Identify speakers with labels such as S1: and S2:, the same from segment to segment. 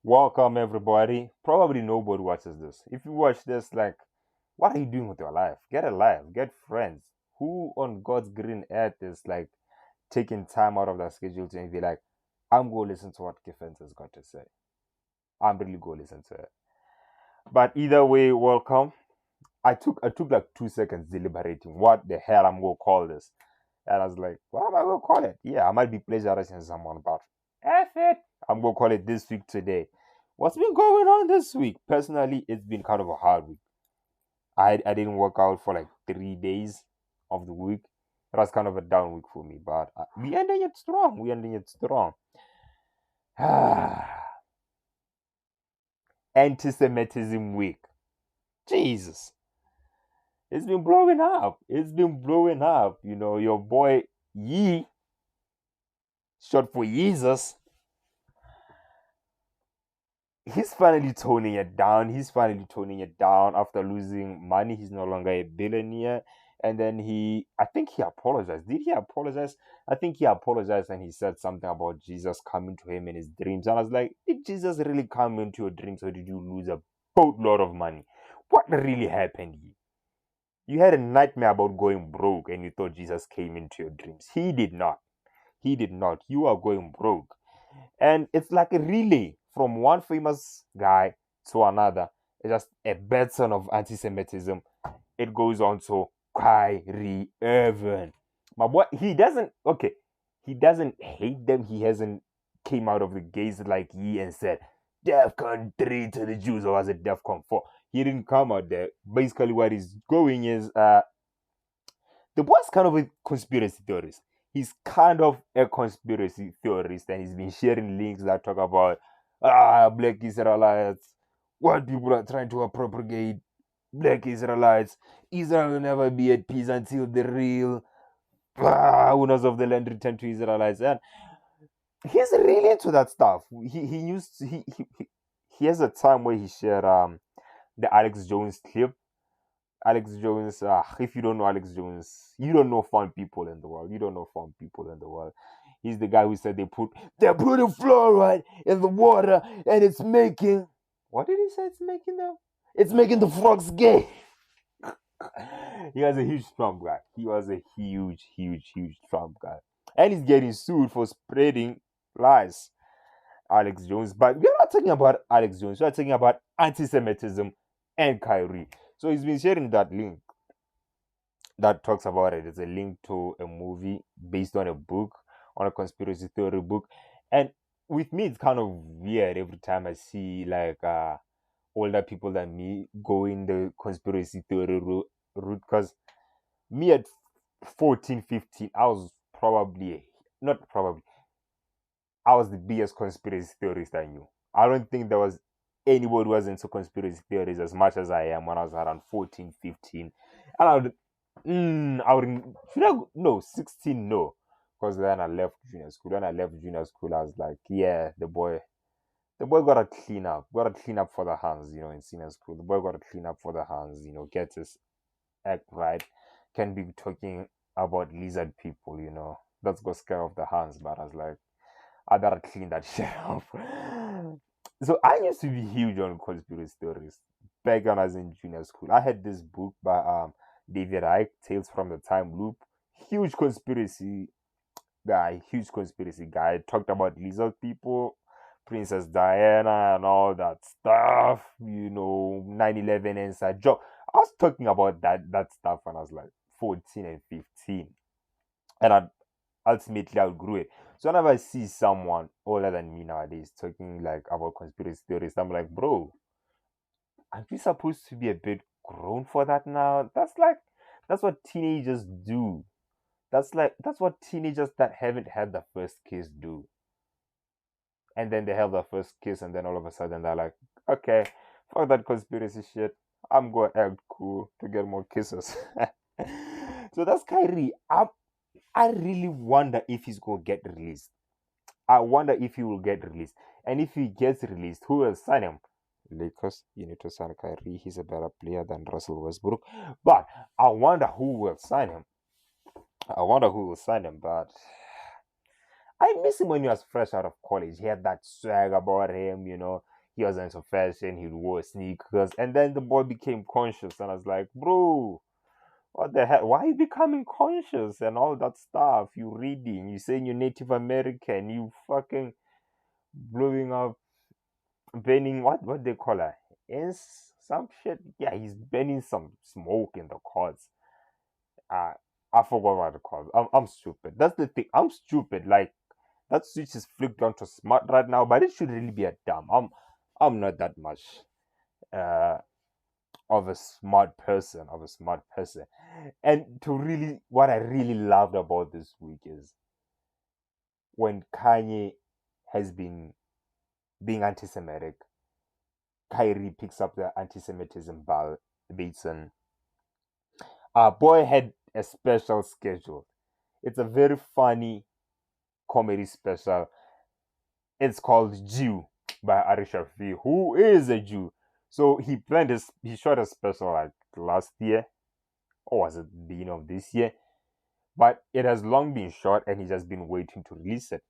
S1: Welcome everybody. Probably nobody watches this. If you watch this, like, what are you doing with your life? Get a life, get friends. Who on God's green earth is like taking time out of their schedule to be like, I'm going to listen to what Kifens has got to say. I'm really going to listen to it. But either way, welcome. I took like 2 seconds deliberating what the hell I'm going to call this. And I was like, what am I going to call it? Yeah, I might be plagiarizing someone, but F it. I'm going to call it this week today. What's been going on this week? Personally, it's been kind of a hard week. I didn't work out for like 3 days of the week. It was kind of a down week for me, but we ending it strong. We ending it strong. Anti-Semitism week. Jesus, it's been blowing up. It's been blowing up. You know, your boy Yee, short for Jesus, he's finally toning it down. He's finally toning it down after losing money. He's no longer a billionaire. And then I think he apologized. Did he apologize? I think he apologized and he said something about Jesus coming to him in his dreams. And I was like, did Jesus really come into your dreams or did you lose a boatload of money? What really happened here? You had a nightmare about going broke and you thought Jesus came into your dreams. He did not. He did not. You are going broke. And it's like a relay from one famous guy to another. It's just a baton of anti-Semitism. It goes on to Kyrie Irving. My boy, he doesn't hate them. He hasn't came out of the gates like he and said, DEFCON 3 to the Jews, or was it DEFCON 4? He didn't come out there. Basically, what he's going is the boy's kind of a conspiracy theorist. He's kind of a conspiracy theorist, and he's been sharing links that talk about black Israelites, what people are trying to appropriate black Israelites. Israel will never be at peace until the real owners of the land return to Israelites. And he's really into that stuff. He has a time where he shared the Alex Jones clip. Alex Jones, if you don't know Alex Jones, you don't know fun people in the world. You don't know fun people in the world. He's the guy who said they're putting fluoride in the water and it's making, what did he say it's making them? It's making the frogs gay. He was a huge Trump guy. He was a huge Trump guy. And he's getting sued for spreading lies. Alex Jones. But we're not talking about Alex Jones. We're talking about anti-Semitism and Kyrie. So he's been sharing that link that talks about it. It's a link to a movie based on a book, on a conspiracy theory book. And with me, it's kind of weird every time I see like older people than me go in the conspiracy theory route. Because me at 14, 15, I was not probably, I was the biggest conspiracy theorist I knew. I don't think there was anybody who was into conspiracy theories as much as I am when I was around 14, 15. And should I go? No, 16, no. Because then I left junior school. When I left junior school, I was like, yeah, the boy got to got to clean up for the hands, in senior school. The boy got to clean up for the hands, get his act right. Can be talking about lizard people. That's got scare off the hands. But I was like, I gotta clean that shit up. So I used to be huge on conspiracy theories back when I was in junior school. I had this book by David Icke, Tales from the Time Loop. Huge conspiracy guy. Talked about lizard people, Princess Diana, and all that stuff. 9/11 inside joke. I was talking about that stuff when I was like 14 and 15, and I ultimately outgrew it. So whenever I see someone older than me nowadays talking like about conspiracy theories, I'm like, bro, aren't we supposed to be a bit grown for that now? That's what teenagers do. That's what teenagers that haven't had the first kiss do. And then they have the first kiss, and then all of a sudden they're like, okay, fuck that conspiracy shit. I'm gonna act cool to get more kisses. So that's Kyrie. I really wonder if he's gonna get released. I wonder if he will get released. And if he gets released, who will sign him? Lakers, you need to sign Kyrie. He's a better player than Russell Westbrook. But I wonder who will sign him. But I miss him when he was fresh out of college. He had that swag about him. he was into fashion, he wore sneakers, and then the boy became conscious, and I was like, bro, what the hell? Why are you becoming conscious and all that stuff? You reading, you saying you're Native American, you fucking blowing up, burning what they call it? Is some shit. Yeah, he's burning some smoke in the cards. Uh, I forgot what it called. I'm stupid. That's the thing. I'm stupid. Like that switch is flipped onto smart right now, but it should really be a dumb. I'm not that much uh of a smart person, And to really, what I really loved about this week is when Kanye has been being anti-Semitic, Kyrie picks up the anti-Semitism baton. Our boy had a special schedule. It's a very funny comedy special. It's called Jew by Ari Shaffir, who is a Jew. So he shot a special like last year, or was it the beginning of this year? But it has long been shot and he's just been waiting to release it.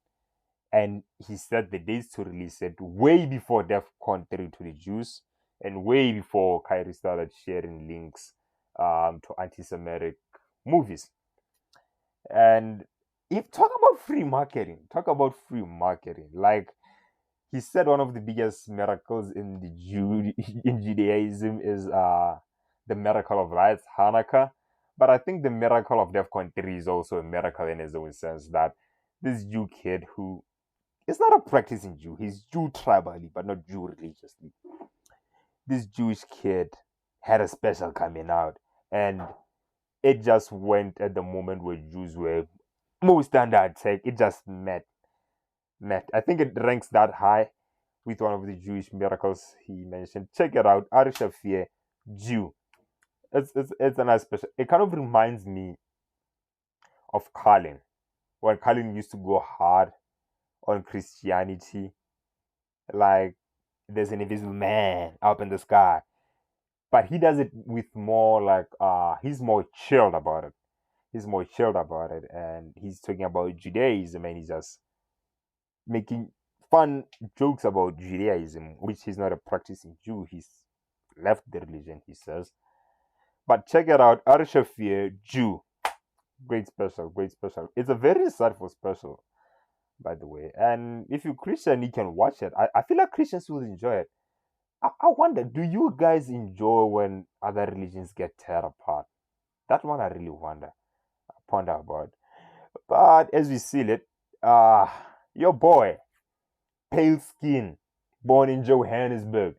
S1: And he set the dates to release it way before DEFCON 3 to the Jews and way before Kyrie started sharing links to anti-Semitic movies. And if talk about free marketing. Like he said, one of the biggest miracles in in Judaism is the miracle of lights, Hanukkah. But I think the miracle of DEFCON 3 is also a miracle in his own sense that this Jew kid who is not a practicing Jew, he's Jew tribally, but not Jew religiously. This Jewish kid had a special coming out, and it just went at the moment where Jews were most under attack. It just met. I think it ranks that high with one of the Jewish miracles he mentioned. Check it out, Ari Shaffir, Jew. It's a nice special. It kind of reminds me of Colin, when Colin used to go hard on Christianity. Like there's an invisible man up in the sky, but he does it with more like he's more chilled about it. He's more chilled about it, and he's talking about Judaism, and he's just making fun jokes about Judaism, which he's not a practicing Jew. He's left the religion, he says. But check it out, Ari Shaffir, Jew. Great special, great special. It's a very insightful special, by the way. And if you're Christian, you can watch it. I feel like Christians will enjoy it. I wonder, do you guys enjoy when other religions get tear apart? That one I really ponder about. But as we seal it, your boy, pale skin, born in Johannesburg,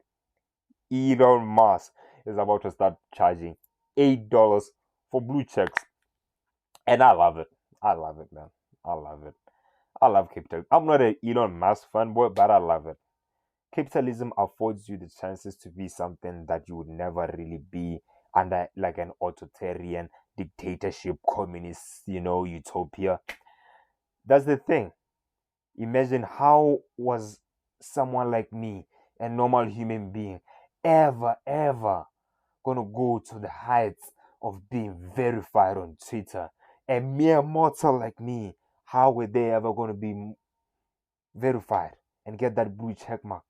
S1: Elon Musk is about to start charging $8 for blue checks. And I love it. I love it, man. I love it. I love capitalism. I'm not an Elon Musk fanboy, but I love it. Capitalism affords you the chances to be something that you would never really be under like an authoritarian dictatorship, communist, utopia. That's the thing. Imagine how was someone like me, a normal human being, ever gonna go to the heights of being verified on Twitter? A mere mortal like me, how were they ever gonna be verified and get that blue check mark?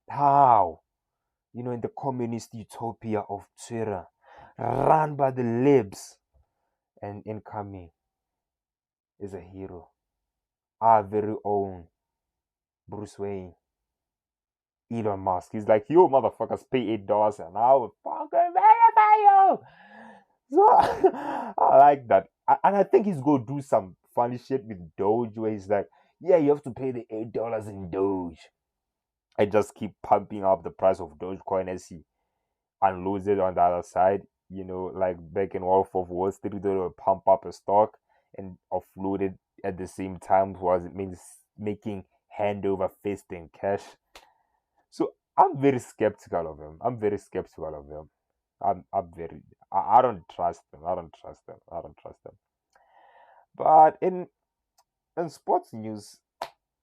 S1: How? In the communist utopia of Twitter, run by the libs, and incoming is a hero, our very own Bruce Wayne, Elon Musk. He's like, you motherfuckers pay $8 and I will fucking verify you. So I like that. And I think he's going to do some funny shit with Doge where he's like, yeah, you have to pay the $8 in Doge. I just keep pumping up the price of Dogecoin as he unloads it on the other side. Like back in Wolf of Wall Street, they would pump up a stock and offload it at the same time, was it means making hand over fist in cash. So I'm very skeptical of him. I don't trust them. I don't trust them. But in sports news,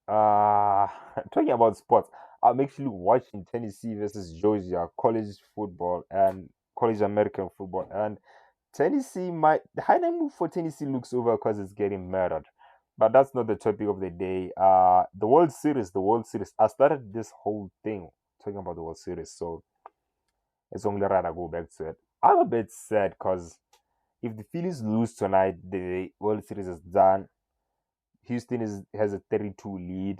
S1: talking about sports, I'm actually watching Tennessee versus Georgia college football and college American football, and Tennessee might the high move for Tennessee looks over because it's getting murdered. But that's not the topic of the day. The World Series. I started this whole thing talking about the World Series, so it's only right I go back to it. I'm a bit sad because if the Phillies lose tonight, the World Series is done. Houston has a 32 lead,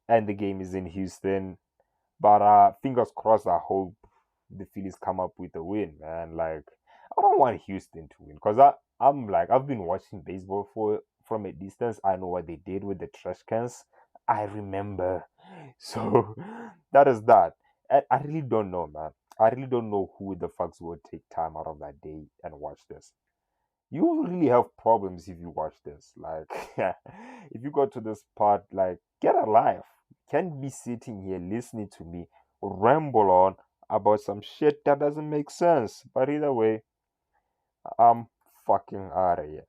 S1: and the game is in Houston. But fingers crossed, I hope the Phillies come up with a win, man. Like, I don't want Houston to win because I'm like, I've been watching baseball from a distance. I know what they did with the trash cans. I remember. So that is that. And I really don't know, man. I really don't know who the fucks would take time out of that day and watch this. You will really have problems if you watch this. Like, if you go to this part, like, get a life. You can't be sitting here listening to me ramble on about some shit that doesn't make sense. But either way, I'm fucking out of here.